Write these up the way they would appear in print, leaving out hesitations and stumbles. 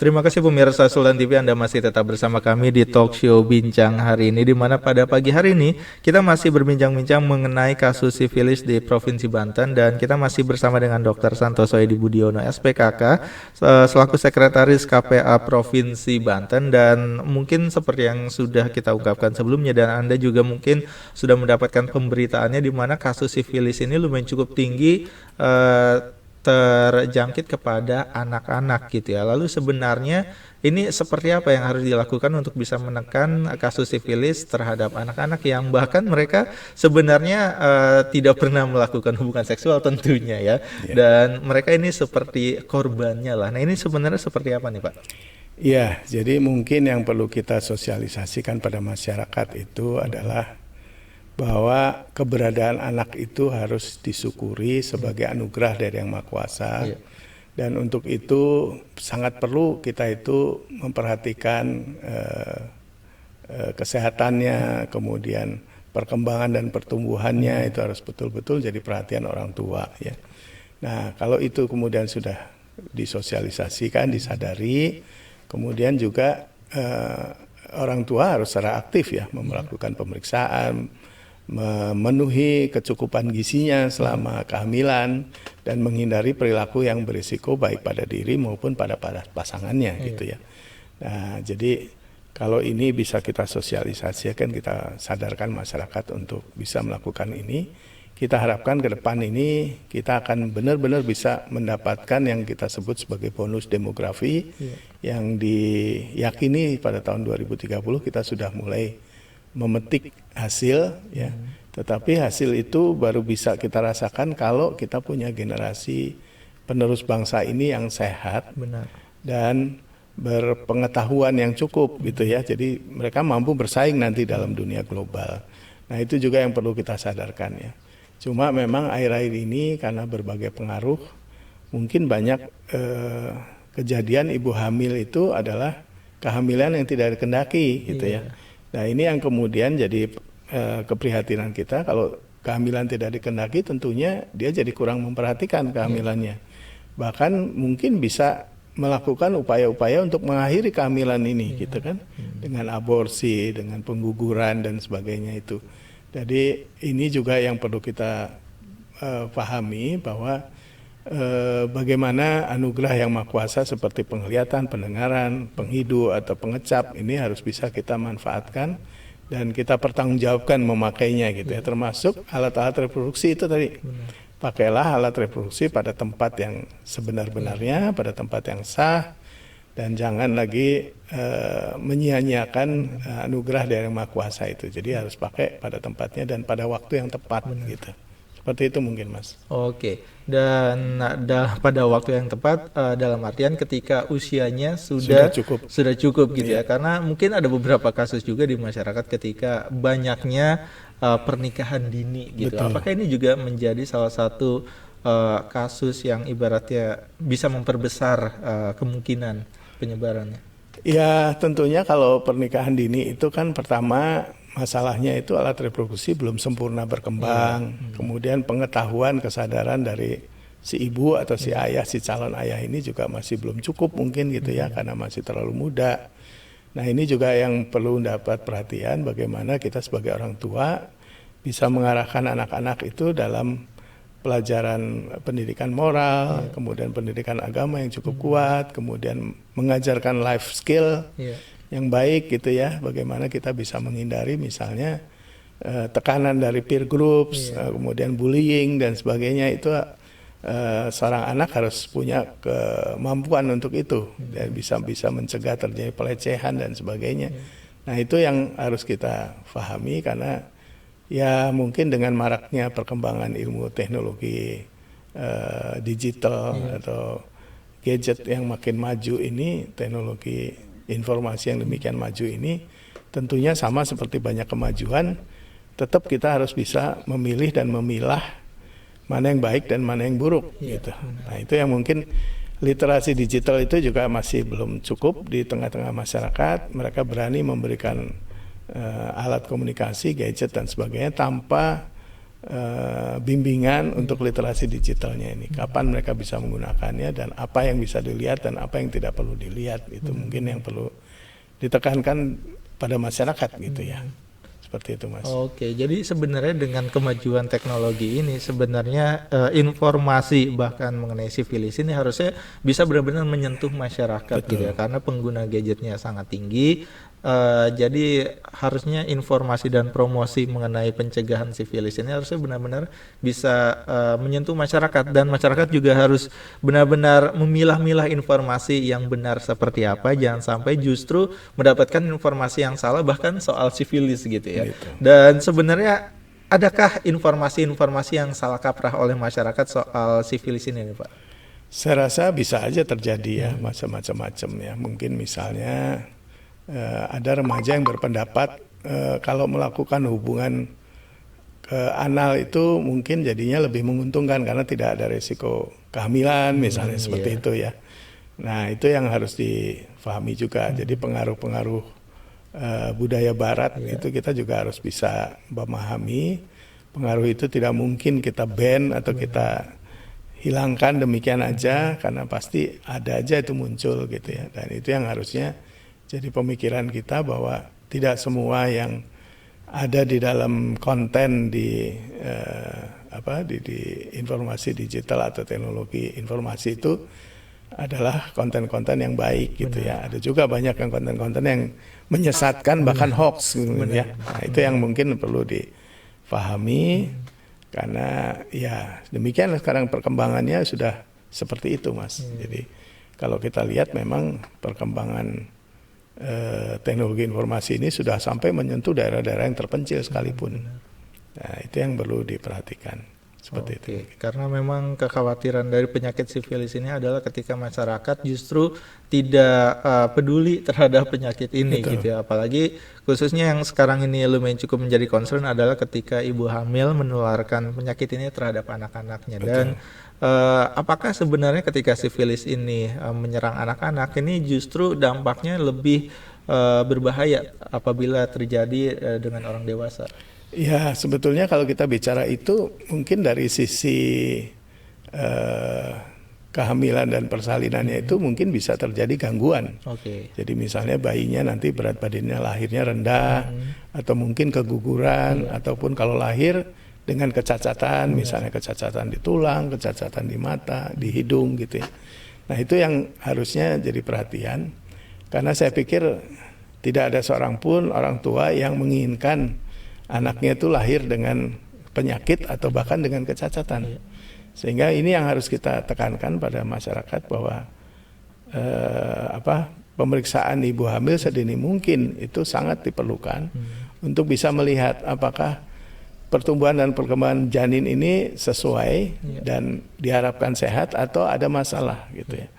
Terima kasih pemirsa Sultan TV, Anda masih tetap bersama kami di talk show Bincang hari ini, di mana pada pagi hari ini kita masih berbincang-bincang mengenai kasus sifilis di Provinsi Banten, dan kita masih bersama dengan Dr. Santoso Edi Budiono SPKK selaku Sekretaris KPA Provinsi Banten. Dan mungkin seperti yang sudah kita ungkapkan sebelumnya, dan Anda juga mungkin sudah mendapatkan pemberitaannya, di mana kasus sifilis ini lumayan cukup tinggi terjangkit kepada anak-anak gitu ya. Lalu sebenarnya ini seperti apa yang harus dilakukan untuk bisa menekan kasus sifilis terhadap anak-anak yang bahkan mereka sebenarnya tidak pernah melakukan hubungan seksual tentunya ya. Dan mereka ini seperti korbannya lah. Nah, ini sebenarnya seperti apa nih Pak? Iya, jadi mungkin yang perlu kita sosialisasikan pada masyarakat itu adalah bahwa keberadaan anak itu harus disyukuri sebagai anugerah dari Yang Maha Kuasa. Dan untuk itu sangat perlu kita itu memperhatikan kesehatannya, kemudian perkembangan dan pertumbuhannya itu harus betul-betul jadi perhatian orang tua ya. Nah, kalau itu kemudian sudah disosialisasikan, disadari, kemudian juga orang tua harus secara aktif ya melakukan pemeriksaan, memenuhi kecukupan gizinya selama kehamilan, dan menghindari perilaku yang berisiko baik pada diri maupun pada pasangannya gitu ya. Nah, jadi kalau ini bisa kita sosialisasikan, kita sadarkan masyarakat untuk bisa melakukan ini, kita harapkan ke depan ini kita akan benar-benar bisa mendapatkan yang kita sebut sebagai bonus demografi yang diyakini pada tahun 2030 kita sudah mulai memetik hasil ya. Tetapi hasil itu baru bisa kita rasakan kalau kita punya generasi penerus bangsa ini yang sehat. Benar. Dan berpengetahuan yang cukup gitu ya. Jadi mereka mampu bersaing nanti dalam dunia global. Nah, itu juga yang perlu kita sadarkan ya. Cuma memang akhir-akhir ini karena berbagai pengaruh, mungkin banyak kejadian ibu hamil itu adalah kehamilan yang tidak dikehendaki gitu ya. Nah, ini yang kemudian jadi keprihatinan kita. Kalau kehamilan tidak dikehendaki, tentunya dia jadi kurang memperhatikan kehamilannya. Bahkan mungkin bisa melakukan upaya-upaya untuk mengakhiri kehamilan ini gitu kan, dengan aborsi, dengan pengguguran dan sebagainya itu. Jadi ini juga yang perlu kita pahami bahwa bagaimana anugerah Yang Maha Kuasa seperti penglihatan, pendengaran, penghidu atau pengecap ini harus bisa kita manfaatkan dan kita pertanggungjawabkan memakainya gitu ya. Termasuk alat-alat reproduksi itu tadi. Pakailah alat reproduksi pada tempat yang sebenar-benarnya, pada tempat yang sah, dan jangan lagi menyia-nyiakan anugerah dari Yang Maha Kuasa itu. Jadi harus pakai pada tempatnya dan pada waktu yang tepat gitu. Seperti itu mungkin Mas. Oke, dan pada waktu yang tepat dalam artian ketika usianya sudah cukup gitu ya. Karena mungkin ada beberapa kasus juga di masyarakat ketika banyaknya pernikahan dini gitu. Betul. Apakah ini juga menjadi salah satu kasus yang ibaratnya bisa memperbesar kemungkinan penyebarannya? Ya, tentunya kalau pernikahan dini itu kan pertama masalahnya itu alat reproduksi belum sempurna berkembang. Kemudian pengetahuan, kesadaran dari si ibu atau si ayah, si calon ayah ini juga masih belum cukup mungkin gitu ya, karena masih terlalu muda. Nah, ini juga yang perlu dapat perhatian, bagaimana kita sebagai orang tua bisa mengarahkan anak-anak itu dalam pelajaran pendidikan moral, kemudian pendidikan agama yang cukup kuat, kemudian mengajarkan life skill yang baik gitu ya, bagaimana kita bisa menghindari misalnya tekanan dari peer groups, kemudian bullying dan sebagainya. Itu seorang anak harus punya kemampuan untuk itu dan bisa mencegah terjadi pelecehan dan sebagainya. Nah, itu yang harus kita pahami, karena ya mungkin dengan maraknya perkembangan ilmu teknologi digital atau gadget yang makin maju ini, teknologi informasi yang demikian maju ini, tentunya sama seperti banyak kemajuan, tetap kita harus bisa memilih dan memilah mana yang baik dan mana yang buruk gitu. Nah, itu yang mungkin literasi digital itu juga masih belum cukup di tengah-tengah masyarakat. Mereka berani memberikan alat komunikasi, gadget dan sebagainya tanpa bimbingan untuk literasi digitalnya ini. Kapan mereka bisa menggunakannya dan apa yang bisa dilihat dan apa yang tidak perlu dilihat. Itu mungkin yang perlu ditekankan pada masyarakat gitu ya. Seperti itu, Mas. Oke, jadi sebenarnya dengan kemajuan teknologi ini sebenarnya informasi bahkan mengenai sifilis ini harusnya bisa benar-benar menyentuh masyarakat gitu ya, karena pengguna gadgetnya sangat tinggi. Jadi harusnya informasi dan promosi mengenai pencegahan sifilis ini harusnya benar-benar bisa menyentuh masyarakat, dan masyarakat juga harus benar-benar memilah-milah informasi yang benar seperti apa, jangan sampai justru mendapatkan informasi yang salah bahkan soal sifilis gitu ya. Gitu. Dan sebenarnya adakah informasi-informasi yang salah kaprah oleh masyarakat soal sifilis ini nih, Pak? Saya rasa bisa aja terjadi ya, macam-macam ya. Mungkin misalnya ada remaja yang berpendapat kalau melakukan hubungan anal itu mungkin jadinya lebih menguntungkan karena tidak ada resiko kehamilan misalnya seperti itu ya. Nah itu yang harus difahami juga. Jadi pengaruh-pengaruh budaya Barat itu kita juga harus bisa memahami. Pengaruh itu tidak mungkin kita ban atau kita hilangkan demikian aja, karena pasti ada aja itu muncul gitu ya. Dan itu yang harusnya jadi pemikiran kita, bahwa tidak semua yang ada di dalam konten di informasi digital atau teknologi informasi itu adalah konten-konten yang baik gitu ya. Ada juga banyak yang konten-konten yang menyesatkan bahkan hoax gitu ya. Nah, itu yang mungkin perlu difahami, karena ya demikian sekarang perkembangannya sudah seperti itu, Mas. Jadi kalau kita lihat memang perkembangan teknologi informasi ini sudah sampai menyentuh daerah-daerah yang terpencil sekalipun. Nah, itu yang perlu diperhatikan. Seperti itu. Karena memang kekhawatiran dari penyakit sifilis ini adalah ketika masyarakat justru tidak peduli terhadap penyakit ini. Betul. Gitu ya. Apalagi khususnya yang sekarang ini lumayan cukup menjadi concern adalah ketika ibu hamil menularkan penyakit ini terhadap anak-anaknya. Betul. Dan apakah sebenarnya ketika sifilis ini menyerang anak-anak ini justru dampaknya lebih berbahaya apabila terjadi dengan orang dewasa? Ya, sebetulnya kalau kita bicara itu mungkin dari sisi kehamilan dan persalinannya itu mungkin bisa terjadi gangguan. Jadi misalnya bayinya nanti berat badannya lahirnya rendah, atau mungkin keguguran, ataupun kalau lahir dengan kecacatan, misalnya kecacatan di tulang, kecacatan di mata, di hidung gitu ya. Nah itu yang harusnya jadi perhatian, karena saya pikir tidak ada seorang pun orang tua yang menginginkan anaknya itu lahir dengan penyakit atau bahkan dengan kecacatan. Sehingga ini yang harus kita tekankan pada masyarakat, bahwa pemeriksaan ibu hamil sedini mungkin itu sangat diperlukan untuk bisa melihat apakah pertumbuhan dan perkembangan janin ini sesuai dan diharapkan sehat atau ada masalah gitu ya.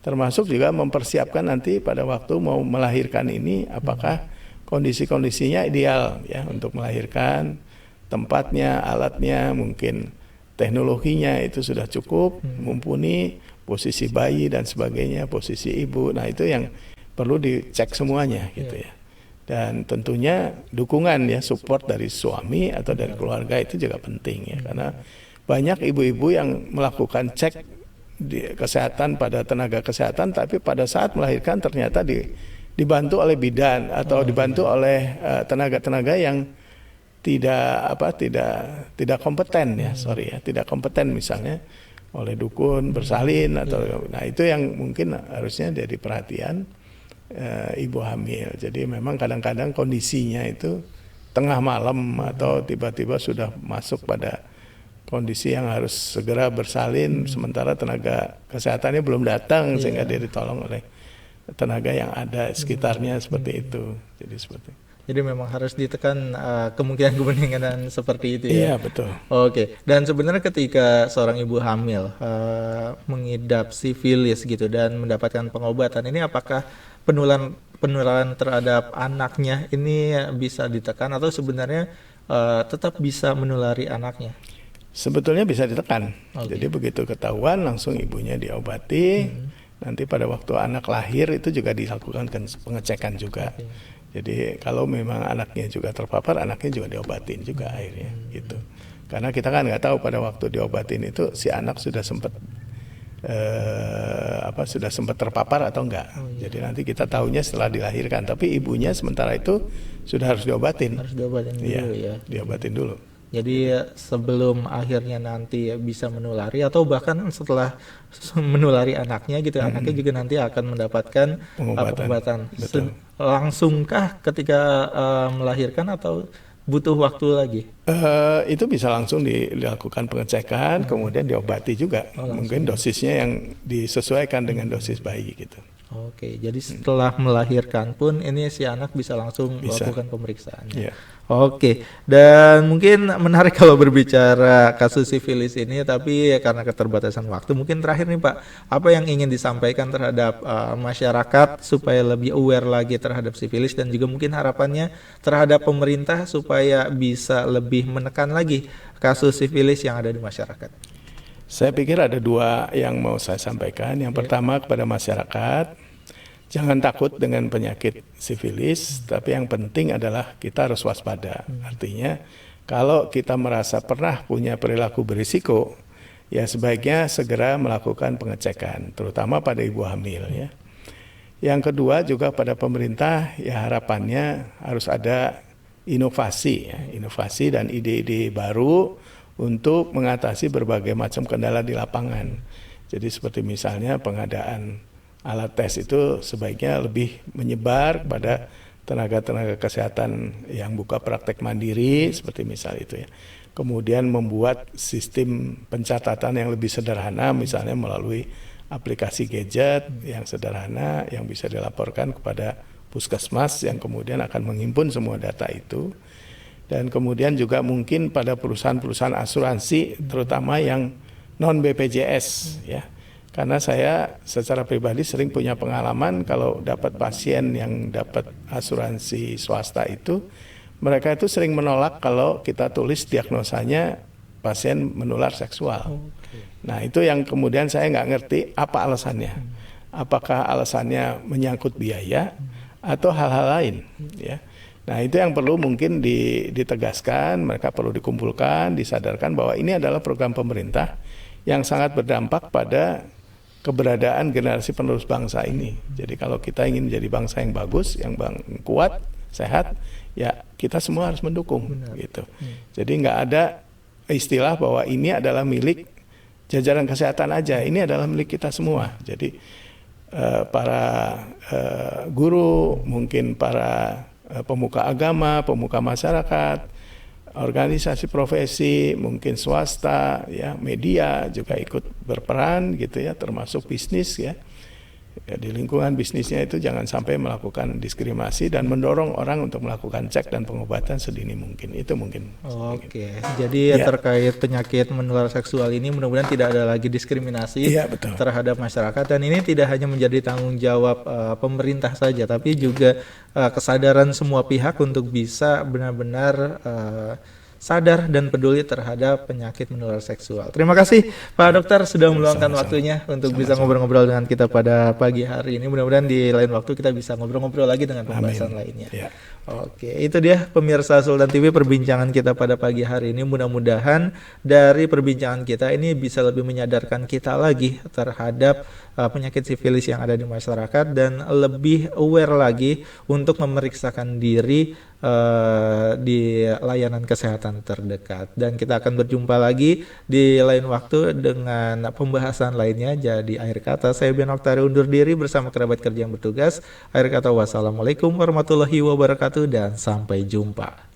Termasuk juga mempersiapkan nanti pada waktu mau melahirkan ini apakah kondisi-kondisinya ideal ya untuk melahirkan, tempatnya, alatnya, mungkin teknologinya itu sudah cukup, mumpuni, posisi bayi dan sebagainya, posisi ibu. Nah itu yang perlu dicek semuanya gitu ya. Dan tentunya dukungan ya, support dari suami atau dari keluarga itu juga penting ya, karena banyak ibu-ibu yang melakukan cek kesehatan pada tenaga kesehatan, tapi pada saat melahirkan ternyata dibantu oleh bidan atau dibantu oleh tenaga-tenaga yang tidak kompeten ya, tidak kompeten, misalnya oleh dukun bersalin atau nah itu yang mungkin harusnya jadi perhatian ibu hamil. Jadi memang kadang-kadang kondisinya itu tengah malam atau tiba-tiba sudah masuk pada kondisi yang harus segera bersalin, sementara tenaga kesehatannya belum datang sehingga dia ditolong oleh tenaga yang ada sekitarnya seperti itu. Jadi memang harus ditekan kemungkinan seperti itu ya. Iya, betul. Oke. Dan sebenarnya ketika seorang ibu hamil mengidap sifilis gitu dan mendapatkan pengobatan, ini apakah penularan terhadap anaknya ini bisa ditekan atau sebenarnya tetap bisa menulari anaknya? Sebetulnya bisa ditekan. Jadi begitu ketahuan langsung ibunya diobati. Nanti pada waktu anak lahir itu juga dilakukan pengecekan juga. Jadi kalau memang anaknya juga terpapar, anaknya juga diobatin juga akhirnya gitu. Karena kita kan nggak tahu pada waktu diobatin itu si anak sudah sempat terpapar atau enggak. Jadi nanti kita tahunya setelah dilahirkan. Tapi ibunya sementara itu sudah harus diobatin. Harus diobatin dulu ya. Diobatin dulu. Jadi sebelum akhirnya nanti bisa menulari atau bahkan setelah menulari anaknya gitu, anaknya juga nanti akan mendapatkan pengobatan. Langsungkah ketika melahirkan atau butuh waktu lagi? Itu bisa langsung dilakukan pengecekan, kemudian diobati juga. Mungkin dosisnya yang disesuaikan dengan dosis bayi gitu. Oke, jadi setelah melahirkan pun ini si anak bisa langsung melakukan pemeriksaan. Oke, dan mungkin menarik kalau berbicara kasus sifilis ini, tapi karena keterbatasan waktu, mungkin terakhir nih Pak, apa yang ingin disampaikan terhadap masyarakat supaya lebih aware lagi terhadap sifilis, dan juga mungkin harapannya terhadap pemerintah supaya bisa lebih menekan lagi kasus sifilis yang ada di masyarakat? Saya pikir ada dua yang mau saya sampaikan. Yang pertama kepada masyarakat, jangan takut dengan penyakit sifilis, tapi yang penting adalah kita harus waspada. Artinya kalau kita merasa pernah punya perilaku berisiko, ya sebaiknya segera melakukan pengecekan, terutama pada ibu hamil ya. Yang kedua juga pada pemerintah, ya harapannya harus ada inovasi dan ide-ide baru untuk mengatasi berbagai macam kendala di lapangan. Jadi seperti misalnya pengadaan alat tes itu sebaiknya lebih menyebar pada tenaga-tenaga kesehatan yang buka praktek mandiri, seperti misal itu ya. Kemudian membuat sistem pencatatan yang lebih sederhana, misalnya melalui aplikasi gadget yang sederhana yang bisa dilaporkan kepada puskesmas yang kemudian akan menghimpun semua data itu. Dan kemudian juga mungkin pada perusahaan-perusahaan asuransi, terutama yang non BPJS ya. Karena saya secara pribadi sering punya pengalaman kalau dapat pasien yang dapat asuransi swasta itu, mereka itu sering menolak kalau kita tulis diagnosanya pasien menular seksual. Nah itu yang kemudian saya nggak ngerti apa alasannya. Apakah alasannya menyangkut biaya atau hal-hal lain ya. Nah itu yang perlu mungkin ditegaskan, mereka perlu dikumpulkan, disadarkan bahwa ini adalah program pemerintah yang sangat berdampak pada keberadaan generasi penerus bangsa ini. Jadi kalau kita ingin menjadi bangsa yang bagus, yang kuat, sehat, ya kita semua harus mendukung. Gitu. Jadi nggak ada istilah bahwa ini adalah milik jajaran kesehatan aja, ini adalah milik kita semua. Jadi para guru, mungkin para pemuka agama, pemuka masyarakat, organisasi profesi, mungkin swasta, ya media juga ikut berperan gitu ya, termasuk bisnis ya. Di lingkungan bisnisnya itu jangan sampai melakukan diskriminasi dan mendorong orang untuk melakukan cek dan pengobatan sedini mungkin. Itu mungkin. Oke, jadi terkait penyakit menular seksual ini mudah-mudahan tidak ada lagi diskriminasi terhadap masyarakat, dan ini tidak hanya menjadi tanggung jawab pemerintah saja, tapi juga kesadaran semua pihak untuk bisa benar-benar sadar dan peduli terhadap penyakit menular seksual. Terima kasih Pak Dokter sudah meluangkan waktunya untuk bisa ngobrol-ngobrol dengan kita pada pagi hari ini. Mudah-mudahan di lain waktu kita bisa ngobrol-ngobrol lagi dengan pembahasan lainnya. Oke, itu dia pemirsa Sultan TV perbincangan kita pada pagi hari ini. Mudah-mudahan dari perbincangan kita ini bisa lebih menyadarkan kita lagi terhadap penyakit sifilis yang ada di masyarakat, dan lebih aware lagi untuk memeriksakan diri di layanan kesehatan terdekat. Dan kita akan berjumpa lagi di lain waktu dengan pembahasan lainnya. Jadi akhir kata saya Ben Oktari undur diri bersama kerabat kerja yang bertugas. Akhir kata wassalamualaikum warahmatullahi wabarakatuh dan sampai jumpa.